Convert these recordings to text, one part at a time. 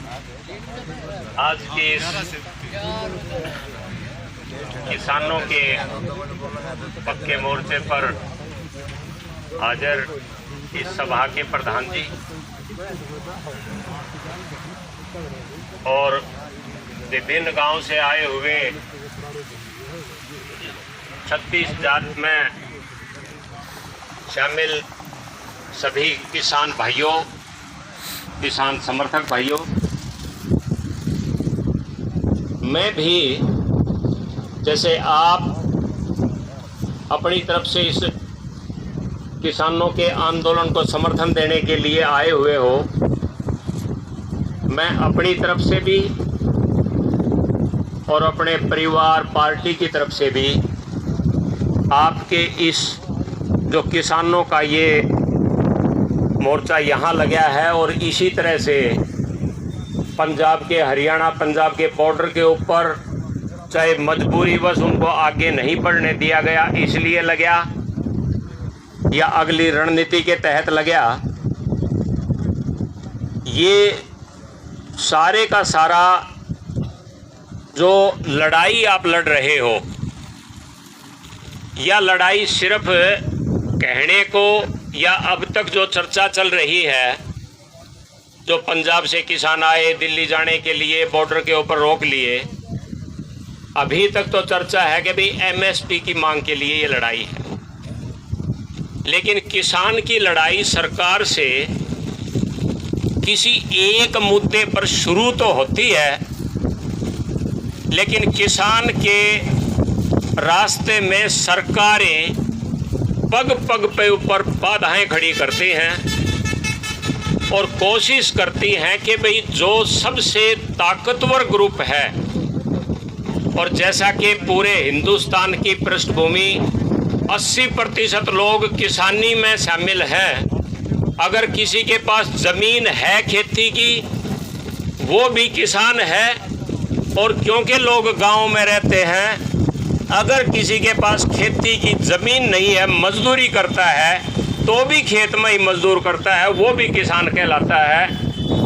आज के इस किसानों के पक्के मोर्चे पर हाजिर इस सभा के प्रधान जी और विभिन्न गांव से आए हुए 36 जात में शामिल सभी किसान भाइयों, किसान समर्थक भाइयों, मैं भी जैसे आप अपनी तरफ से इस किसानों के आंदोलन को समर्थन देने के लिए आए हुए हो, मैं अपनी तरफ से भी और अपने परिवार पार्टी की तरफ से भी आपके इस जो किसानों का ये मोर्चा यहाँ लगा है और इसी तरह से पंजाब के, हरियाणा पंजाब के बॉर्डर के ऊपर चाहे मजबूरीवश उनको आगे नहीं बढ़ने दिया गया इसलिए लगा या अगली रणनीति के तहत लगा, ये सारे का सारा जो लड़ाई आप लड़ रहे हो, यह लड़ाई सिर्फ कहने को या अब तक जो चर्चा चल रही है, जो पंजाब से किसान आए दिल्ली जाने के लिए बॉर्डर के ऊपर रोक लिए, अभी तक तो चर्चा है कि भाई एमएसपी की मांग के लिए ये लड़ाई है। लेकिन किसान की लड़ाई सरकार से किसी एक मुद्दे पर शुरू तो होती है, लेकिन किसान के रास्ते में सरकारें पग पग पे ऊपर बाधाएं खड़ी करती हैं और कोशिश करती हैं कि भाई जो सबसे ताकतवर ग्रुप है, और जैसा कि पूरे हिंदुस्तान की पृष्ठभूमि 80% लोग किसानी में शामिल हैं, अगर किसी के पास ज़मीन है खेती की वो भी किसान है, और क्योंकि लोग गांव में रहते हैं, अगर किसी के पास खेती की ज़मीन नहीं है, मजदूरी करता है तो भी खेत में ही मजदूर करता है, वो भी किसान कहलाता है।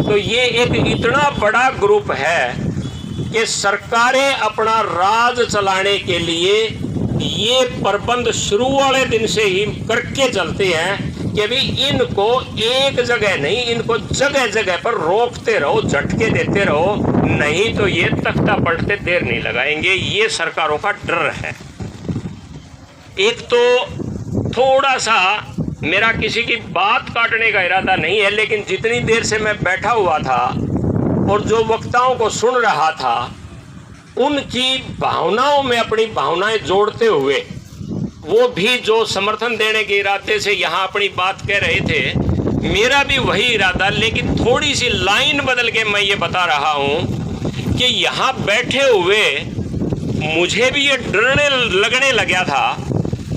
तो ये एक इतना बड़ा ग्रुप है कि सरकारें अपना राज चलाने के लिए ये प्रबंध शुरू वाले दिन से ही करके चलते हैं कि भी इनको एक जगह नहीं, इनको जगह जगह पर रोकते रहो, झटके देते रहो, नहीं तो ये तख्ता पलटते देर नहीं लगाएंगे। ये सरकारों का डर है। एक तो थोड़ा सा मेरा किसी की बात काटने का इरादा नहीं है, लेकिन जितनी देर से मैं बैठा हुआ था और जो वक्ताओं को सुन रहा था, उनकी भावनाओं में अपनी भावनाएं जोड़ते हुए वो भी जो समर्थन देने के इरादे से यहाँ अपनी बात कह रहे थे, मेरा भी वही इरादा, लेकिन थोड़ी सी लाइन बदल के मैं ये बता रहा हूँ कि यहाँ बैठे हुए मुझे भी ये डरने लगने लगा था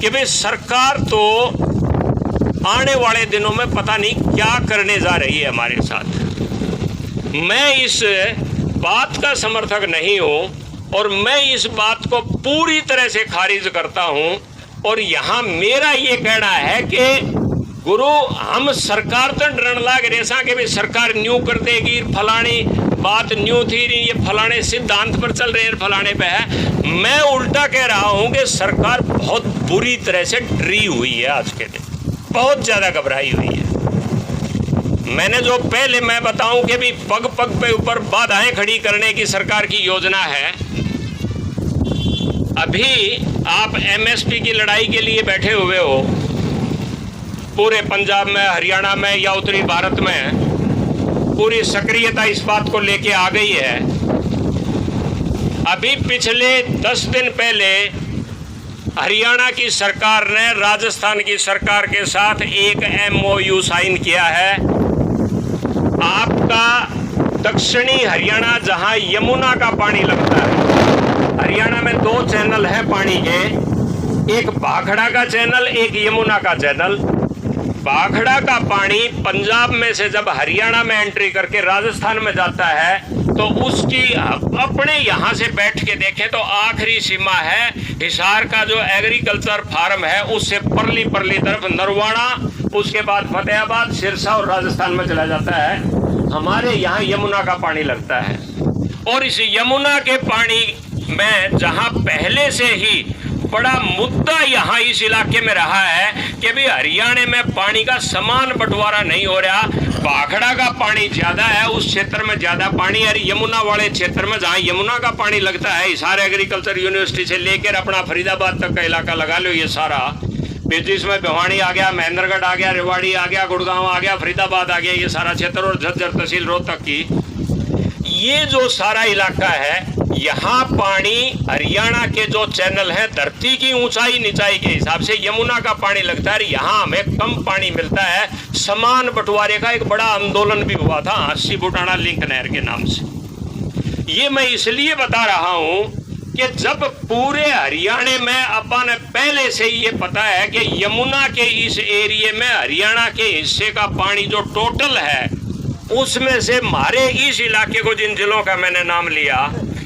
कि भाई सरकार तो आने वाले दिनों में पता नहीं क्या करने जा रही है हमारे साथ। मैं इस बात का समर्थक नहीं हूँ और मैं इस बात को पूरी तरह से खारिज करता हूँ। और यहाँ मेरा ये कहना है कि गुरु हम सरकार तो डरन लाग रेसा कि भाई सरकार न्यू कर देगी, फलानी बात न्यू थी रही, ये फलाने सिद्धांत पर चल रहे हैं, फलाने पे है। मैं उल्टा कह रहा हूँ कि सरकार बहुत बुरी तरह से डरी हुई है, आज के दिन बहुत ज़्यादा घबराई हुई है। मैंने जो पहले मैं बताऊं कि भी पग पग पे ऊपर बाधाएं खड़ी करने की सरकार की योजना है। अभी आप एमएसपी की लड़ाई के लिए बैठे हुए हो, पूरे पंजाब में, हरियाणा में या उत्तरी भारत में पूरी सक्रियता इस बात को लेके आ गई है। अभी पिछले 10 दिन पहले हरियाणा की सरकार ने राजस्थान की सरकार के साथ एक MOU साइन किया है। आपका दक्षिणी हरियाणा जहां यमुना का पानी लगता है, हरियाणा में 2 चैनल है पानी के, एक भाखड़ा का चैनल, एक यमुना का चैनल। भाखड़ा का पानी पंजाब में से जब हरियाणा में एंट्री करके राजस्थान में जाता है तो उसकी अपने यहाँ से बैठ के देखें तो आखिरी सीमा है हिसार का जो एग्रीकल्चर फार्म है, उससे परली तरफ नरवाड़ा, उसके बाद फतेहाबाद, सिरसा और राजस्थान में चला जाता है। हमारे यहाँ यमुना का पानी लगता है, और इस यमुना के पानी में जहाँ पहले से ही बड़ा मुद्दा यहाँ इस इलाके में रहा है कि भी हरियाणा में पानी का समान बंटवारा नहीं हो रहा, भाखड़ा का पानी ज्यादा है, उस क्षेत्र में ज्यादा पानी है, यमुना वाले क्षेत्र में जहाँ यमुना का पानी लगता है, सारे एग्रीकल्चर यूनिवर्सिटी से लेकर अपना फरीदाबाद तक का इलाका लगा लो, ये सारा जिसमें भिवानी आ गया, महेंद्रगढ़ आ गया, रेवाड़ी आ गया, गुड़गांव आ गया, फरीदाबाद आ गया, ये सारा क्षेत्र, और झज्जर तहसील रोहतक की ये जो सारा इलाका है, यहाँ पानी हरियाणा के जो चैनल है धरती की ऊंचाई निचाई के हिसाब से यमुना का पानी लगता है, यहाँ हमें कम पानी मिलता है। समान बंटवारे का एक बड़ा आंदोलन भी हुआ था हांसी बुटाना लिंक नहर के नाम से। ये मैं इसलिए बता रहा हूं कि जब पूरे हरियाणा में अपन पहले से ही ये पता है कि यमुना के इस एरिया में हरियाणा के हिस्से का पानी जो टोटल है, उसमें से हमारे इस इलाके को, जिन जिलों का मैंने नाम लिया,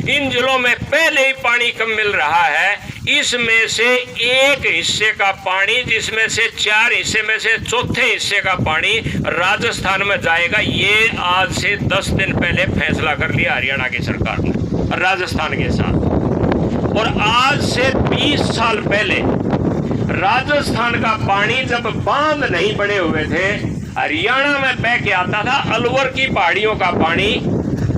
इन जिलों में पहले ही पानी कम मिल रहा है। इसमें से एक हिस्से का पानी, जिसमें से 4 हिस्से में से चौथे हिस्से का पानी राजस्थान में जाएगा। ये आज से 10 दिन पहले फैसला कर लिया हरियाणा की सरकार ने राजस्थान के साथ। और आज से 20 साल पहले राजस्थान का पानी जब बांध नहीं बने हुए थे, हरियाणा में बह के आता था अलवर की पहाड़ियों का पानी,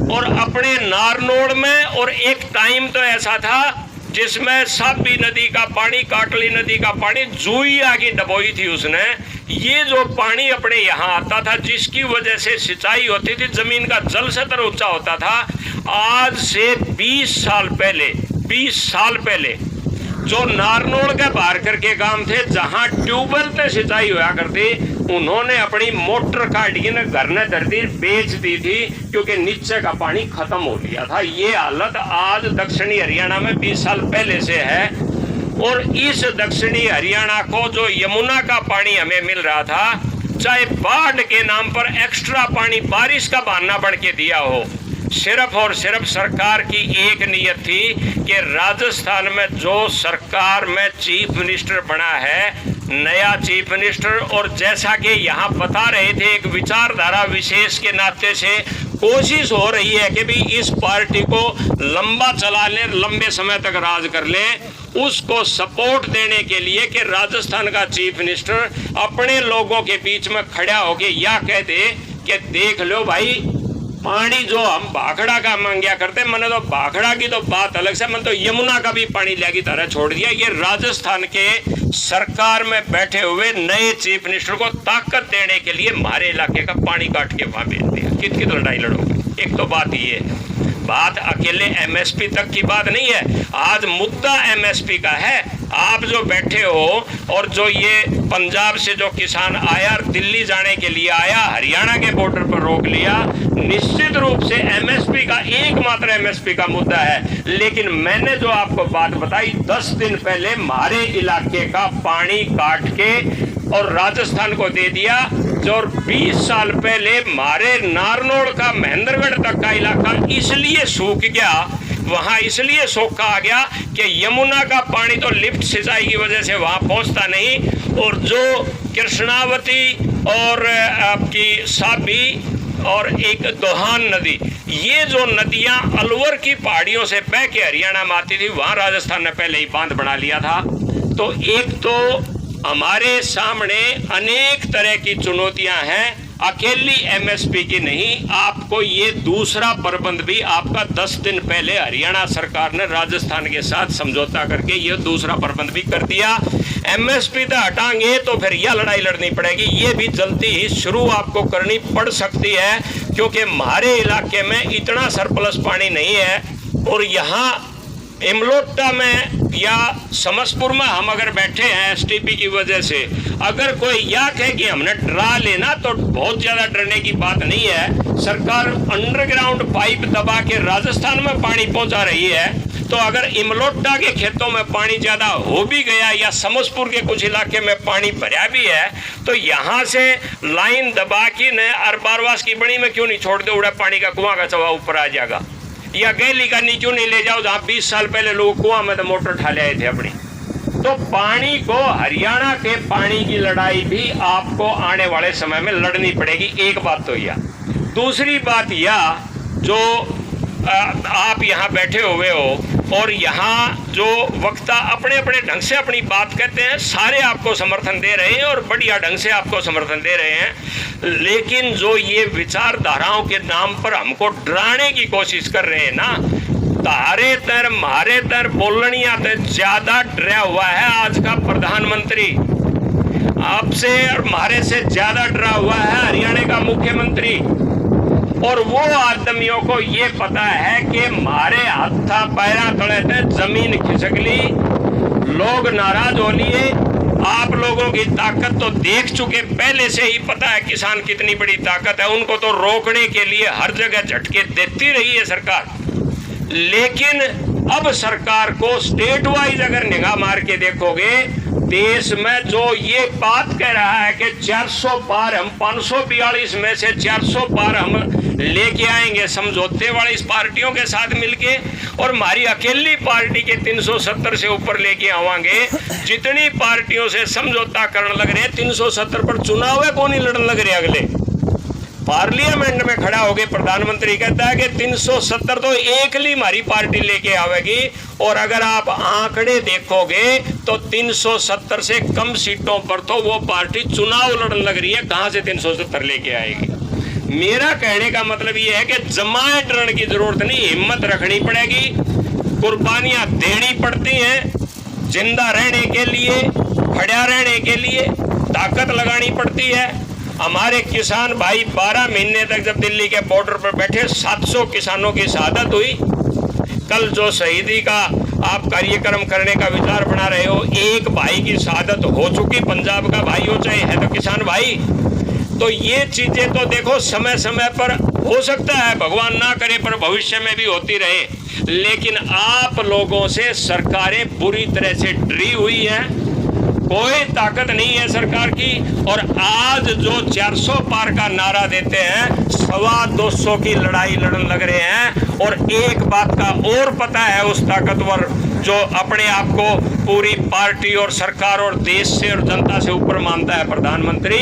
और अपने नारनौल में, और एक टाइम तो ऐसा था जिसमें साबी नदी का पानी, काटली नदी का पानी, जूई आगे डबोई थी उसने। ये जो पानी अपने यहाँ आता था, जिसकी वजह से सिंचाई होती थी, जमीन का जल स्तर ऊंचा होता था। आज से 20 साल पहले जो नारनौल के बाहर करके गांव थे, जहां ट्यूबवेल से सिंचाई हुआ करती, उन्होंने अपनी मोटर काटी ने घर ने धरती बेच दी थी, क्योंकि नीचे का पानी खत्म हो गया था। ये हालत आज दक्षिणी हरियाणा में 20 साल पहले से है। और इस दक्षिणी हरियाणा को जो यमुना का पानी हमें मिल रहा था, चाहे बाढ़ के नाम पर एक्स्ट्रा पानी बारिश का बहाना बन के दिया हो, सिर्फ और सिर्फ सरकार की एक नीयत थी कि राजस्थान में जो सरकार में चीफ मिनिस्टर बना है, नया चीफ मिनिस्टर, और जैसा कि यहाँ बता रहे थे, एक विचारधारा विशेष के नाते से कोशिश हो रही है कि भी इस पार्टी को लंबा चला लें, लंबे समय तक राज कर लें, उसको सपोर्ट देने के लिए कि राजस्थान का चीफ मिनिस्टर अपने लोगों के बीच में खड़ा होके या कह दे कि देख लो भाई, पानी जो हम भाखड़ा का मांगिया करते, मैंने तो भाखड़ा की तो बात अलग से, मैंने तो यमुना का भी पानी लेगी तरह छोड़ दिया। ये राजस्थान के सरकार में बैठे हुए नए चीफ मिनिस्टर को ताकत देने के लिए हमारे इलाके का पानी काट के वहां भेज दिया। कित लड़ाई लड़ोगे? एक तो बात ये, बात अकेले एमएसपी तक की बात नहीं है, आज मुद्दा एमएसपी का है। आप जो बैठे हो और जो ये पंजाब से जो किसान आया, दिल्ली जाने के लिए आया, हरियाणा के बॉर्डर पर रोक लिया, निश्चित रूप से एमएसपी का, एकमात्र एमएसपी का मुद्दा है। लेकिन मैंने जो आपको बात बताई 10 दिन पहले, हमारे इलाके का पानी काट के और राजस्थान को दे दिया, जो 20 साल पहले हमारे नारनौल का, महेंद्रगढ़ तक का इलाका इसलिए सूख गया, वहां इसलिए सोखा आ गया कि यमुना का पानी तो लिफ्ट सिंचाई की वजह से वहां पहुंचता नहीं, और जो कृष्णावती और आपकी साबी और एक दोहान नदी, ये जो नदियां अलवर की पहाड़ियों से बह के हरियाणा में आती थी, वहां राजस्थान ने पहले ही बांध बना लिया था। तो एक तो हमारे सामने अनेक तरह की चुनौतियां हैं, अकेली एमएसपी की नहीं, आपको ये दूसरा प्रबंध भी आपका 10 दिन पहले हरियाणा सरकार ने राजस्थान के साथ समझौता करके ये दूसरा प्रबंध भी कर दिया। एमएसपी तो हटाएंगे तो फिर यह लड़ाई लड़नी पड़ेगी, ये भी जल्दी ही शुरू आपको करनी पड़ सकती है, क्योंकि हमारे इलाके में इतना सरप्लस पानी नहीं है। और यहाँ इमलोटा में या समसपुर में हम अगर बैठे हैं एसटीपी की वजह से, अगर कोई यह कहे कि हमने डरा लेना, तो बहुत ज्यादा डरने की बात नहीं है। सरकार अंडरग्राउंड पाइप दबा के राजस्थान में पानी पहुंचा रही है, तो अगर इमलोटा के खेतों में पानी ज्यादा हो भी गया या समसपुर के कुछ इलाके में पानी भरा भी है, तो यहाँ से लाइन दबा के न अरबारवास की बड़ी में क्यों नहीं छोड़ दे, उड़ा पानी का कुआं का चवा ऊपर आ जाएगा, या गैली का नी क्यों नहीं ले जाओ, जहाँ 20 साल पहले लोग कुआं में तो मोटर ठा ले आए थे अपनी। तो पानी को, हरियाणा के पानी की लड़ाई भी आपको आने वाले समय में लड़नी पड़ेगी, एक बात तो यह। दूसरी बात यह, जो आप यहाँ बैठे हुए हो और यहाँ जो वक्ता अपने अपने ढंग से अपनी बात कहते हैं, सारे आपको समर्थन दे रहे हैं और बढ़िया ढंग से आपको समर्थन दे रहे हैं, लेकिन जो ये विचारधाराओं के नाम पर हमको डराने की कोशिश कर रहे हैं ना, तारे तर मारे तर बोलनिया तो ज्यादा डरा हुआ है आज का प्रधानमंत्री। आपसे और मारे से ज्यादा डरा हुआ है हरियाणा का मुख्यमंत्री। और वो आदमियों को ये पता है कि मारे हाथा पैरा तले थे जमीन खिसकली, लोग नाराज हो लिए। आप लोगों की ताकत तो देख चुके, पहले से ही पता है किसान कितनी बड़ी ताकत है। उनको तो रोकने के लिए हर जगह झटके देती रही है सरकार, लेकिन अब सरकार को स्टेट वाइज अगर निगाह मार के देखोगे, देश में जो ये बात कह रहा है कि 400 पार हम 542 में से 400 पार हम लेके आएंगे समझौते वाली इस पार्टियों के साथ मिलके, और हमारी अकेली पार्टी के 370 से ऊपर लेके आवांगे। जितनी पार्टियों से समझौता करने लग रहे हैं, 370 पर चुनाव है कौन ही लड़ने लग रहे अगले पार्लियामेंट में खड़ा हो गए। प्रधानमंत्री कहता है कि 370 तो एकली हमारी पार्टी लेके आवेगी, और अगर आप आंकड़े देखोगे तो 370 से कम सीटों पर तो वो पार्टी चुनाव लड़ने लग रही है। कहां से 370 लेके आएगी? मेरा कहने का मतलब ये है कि जमाए डरने की जरूरत नहीं, हिम्मत रखनी पड़ेगी, कुर्बानियां देनी पड़ती हैं, जिंदा रहने के लिए, खड़ा रहने के लिए ताकत लगानी पड़ती है। हमारे किसान भाई 12 महीने तक जब दिल्ली के बॉर्डर पर बैठे, 700 किसानों की शहादत हुई। कल जो शहीदी का आप कार्यक्रम करने का विचार बना रहे हो, एक भाई की शहादत हो चुकी, पंजाब का भाई हो चाहे है तो किसान भाई। तो ये चीजें तो देखो समय समय पर हो सकता है, भगवान ना करे पर भविष्य में भी होती रहे, लेकिन आप लोगों से सरकारें बुरी तरह से डरी हुई हैं। कोई ताकत नहीं है सरकार की। और आज जो 400 पार का नारा देते हैं, 225 की लड़ाई लड़ने लग रहे हैं। और एक बात का और पता है उस ताकतवर जो अपने आप को पूरी पार्टी और सरकार और देश से और जनता से ऊपर मानता है प्रधानमंत्री,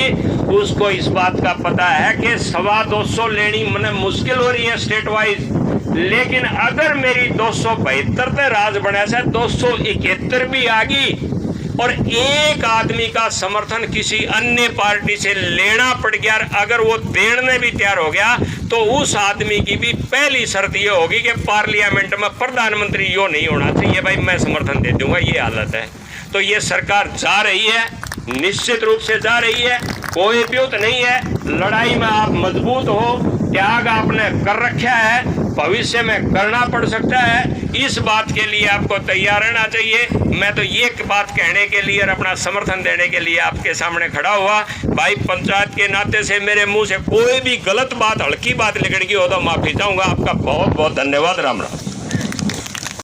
उसको इस बात का पता है कि 225 लेनी मैंने मुश्किल हो रही है स्टेट वाइज, लेकिन अगर मेरी 272 पे राज बने से 271 भी आ गई और एक आदमी का समर्थन किसी अन्य पार्टी से लेना पड़ गया, अगर वो देने भी तैयार हो गया, तो उस आदमी की भी पहली शर्त ये होगी कि पार्लियामेंट में प्रधानमंत्री यो नहीं होना चाहिए, भाई मैं समर्थन दे दूंगा। ये हालत है। तो ये सरकार जा रही है, निश्चित रूप से जा रही है, कोई ब्यूत नहीं है। लड़ाई में आप मजबूत हो, त्याग आपने कर रखा है, भविष्य में करना पड़ सकता है, इस बात के लिए आपको तैयार रहना चाहिए। मैं तो ये बात कहने के लिए और अपना समर्थन देने के लिए आपके सामने खड़ा हुआ। भाई पंचायत के नाते से मेरे मुंह से कोई भी गलत बात, हल्की बात निकल गई हो तो माफी चाहूंगा। आपका बहुत बहुत धन्यवाद। राम राम।